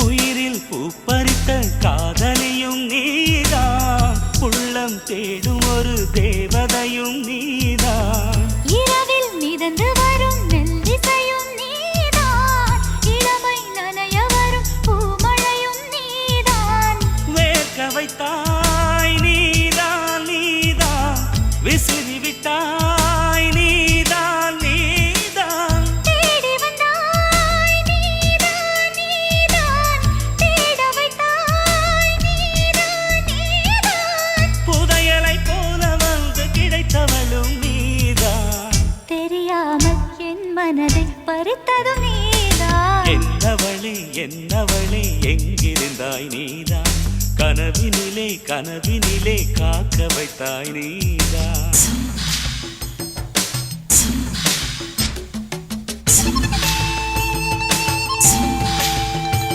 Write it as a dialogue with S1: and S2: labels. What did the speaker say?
S1: உயிரில் பூப்பறித்த காதலியும் நீதான், உள்ளம் தேடும் ஒரு தேவதையும் நீதான்.
S2: இரவில் மிதந்து வரும் மெல்லிசையும் நீதான், இளமை நனைய வரும் பூமழையும் நீதான்.
S1: வேர்க்க வைத்தாய் நீதான் நீதான், விசிறி விட்டாய் நீதான் நீதான்.
S2: தேடி வந்தாய் நீதான் நீதான், தேட வைத்தாய் நீதான் நீதான்.
S1: புதையலை போல வந்து கிடைத்தவளும் நீதான்.
S2: தெரியாமல் என் மனதை பறித்ததும் நீதான்.
S1: என்னவளே எங்கிருந்தாய் நீதான், கனவினிலே காக்க வைத்தாய் நீதான்.